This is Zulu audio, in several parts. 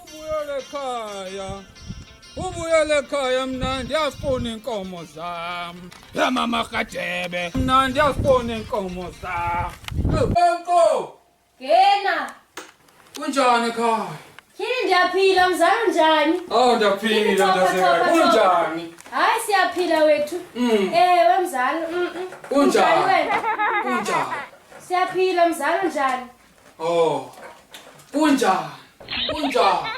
Ubuyele ekhaya. Ubuyele ekhaya mna ndiyazifuna iinkomo zam. Yamama Rhadebe. Mna ndiyazifuna iinkomo zam. Enko! Ngena. Kunjani ekhaya? Tyhini ndiyaphila mzala njani? Oh ndiyaphila ntasekhaya. Kunjani? Hayi siyaphila wethu. Ewe mzala. Kunjani? wena? Kunjani? Siyaphila mzala njani? Oh. Kunjani? Kunjani?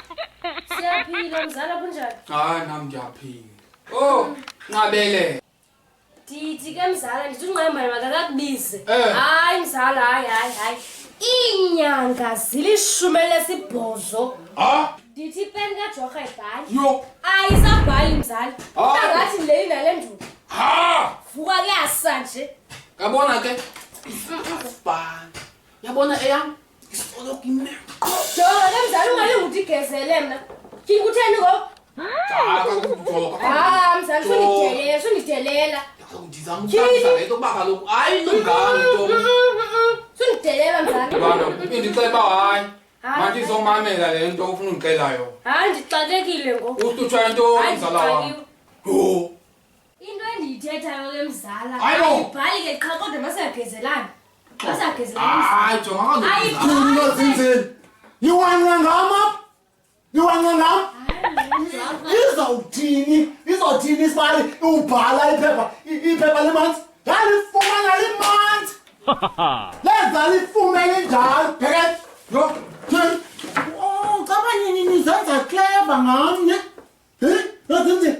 Siyaphila mzala kunjani? Hayi nami ndiyaphila. Oh, nqabele. Ndithi ke mzala ndithi unqemba makakakubize. Eh. Hayi mzala hayi. Iinyanga zili-18. Ha? Ndithi ipeni kaJorha ibhali. Yo. Ayisabhali mzala. Ah. Angathi le inale nduku. Ha! Vuka kuyasa nje. Yabona ke? Asibani. Yabona eyam? Isoloku imeko. Jonga ke mzala ungalingi ukuthi igezele mna. Tyhini kutheni ngoku? Jaka kujoka. Mzala sunidelela. Ndizamkhamisa le nto kuba kaloku ayilunganga into. Sunidelela mzala. Bana, indicela uba hayi. Mandizomamela le nto ufuna undixela yona. Hayi ndixakekile ngoku. Uhlutshwa into Hayi mzala wam. ndixakiwe. Yho. Into endiyithethayo ke mzala. Hayi bo. Ayibhali ke qha kodwa masiyagezelana. Masiyagezelana. Hayi, jonga kaloku. Ayibhali. Nozinzini. Niwanqa ngam apha? Niwanqa ngam? Izothini isibali ubhala iphepha limanzi? Yalifumana limanzi. Lenza lifume linjalo. Pheketh. Yo. Oh, cabanye nizenza clever ngam ne? Nozinzini.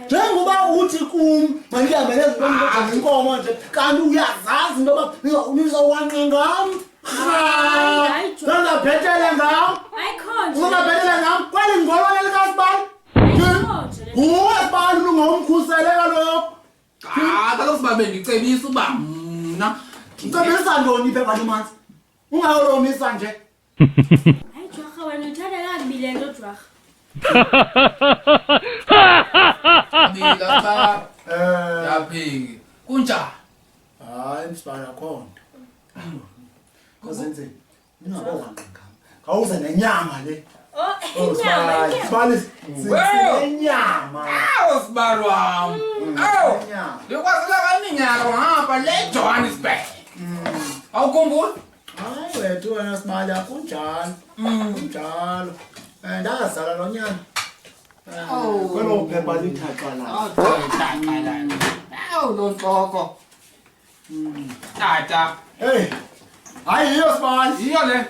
Njengoba uthi kum mandihambe nezinto inkomo nje kanti uyazazi into yoba nizowanqa ngam. Hayi, Jonga. Uzabhetele ngam. Ayikho nje. Uzabhetele ngam. Kweli ngolwane likasibali. Ayikho nje. Nguwe sibali ungawumkhusele kaloku. Kaloku siba bendicebisa uba mna. Ucebisa ntoni iphepha limanzi? Ungayolomisa nje. Hayi Jorha wena uyithatha kakubi le nto Jorha. Bila cha. Yaphiki. Kunjani? Hayi msibali akho nto. Kozenze. Ningabowanqa ngam. Khawuze nenyama le. Inyama. Sibali sinenyama. Awu sibali wam. Awu. Nenyama. Ndikwazela kaninyaka ngapha le Johannesburg. Awukhumbuli? Hayi wethu wena sibali akunjalo. Kunjalo. Ndazala lo nyana. Kwelo phepha lithathwa la. Awu lo nhloko. Tata. Hey. Hayi yiyo sibali. Yiyo le.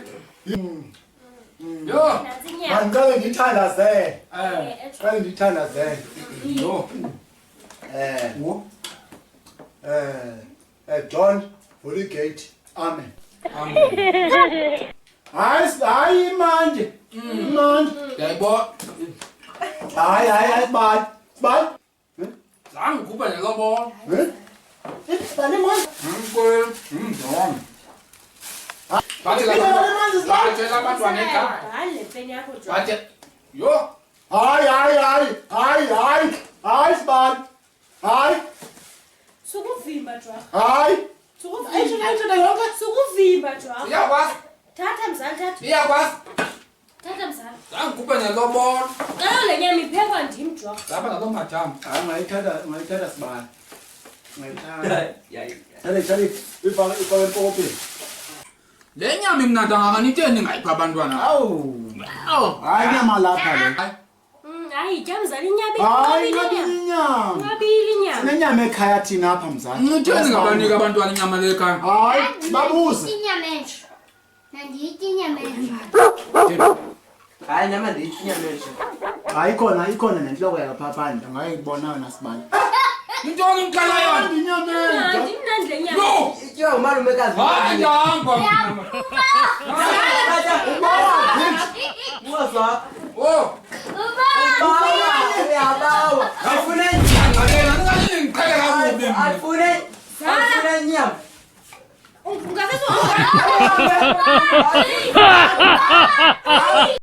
Yo. Nantsi inyama. Mandicela ngithandazele. Eh. Ngithandazele. Yo. Wo. John Holigate. Amen. Amen. Hayi manje. Manje. Yayibona. Hayi bani. Bani. Zange ukhuphe nelobolo. Bani manje. Mkhulu. Ndomo. Bathi la abantwana ekhaya. Hayi le peni yakho Jorha. Bathi yo. Hayi sibani. Hayi. Sukuvimba Jorha. Hayi. Sukuvimba. Sukuvimba Jorha. Iyakwazi. Thatha mzala thatha. Iyakwazi. Thatha mzala. Zange ukhuphe nelobolo. Kaloku le nyama iphekwa ndim Jorha. Lapha nalo majama. Hayi ngayithatha sibani. Ngayithatha. Thale ifake empokopeni. Le nyama imnandi kanganiteni ngayipha abantwana. Awu. Awu. Hayi nyama lapha le. Hayi tya mzala inyama Hayi inqabile inyama. inqabile inyama. Sinenyama ekhaya thina apha mzala. Ngitheni ngabanika abantwana inyama le ekhaya? Hayi babuze. Inyama entsha. Nandiyithi inyama entsha. Hayi nama ndiyithi inyama entsha. Hayi ikhona nenhloko yakapha phandle angayibona wena sibani. Intoni imkhala yona? Inyama entsha. Imnandi le nyama. Yo. Ityiwa ngumalumekazi. Hayi ndihamba. Uwazwa. Oh. Uyabawa. Ayifune Ngicela ningalingi ngiqhele kakubi. ayifune nyama. Ungasezo.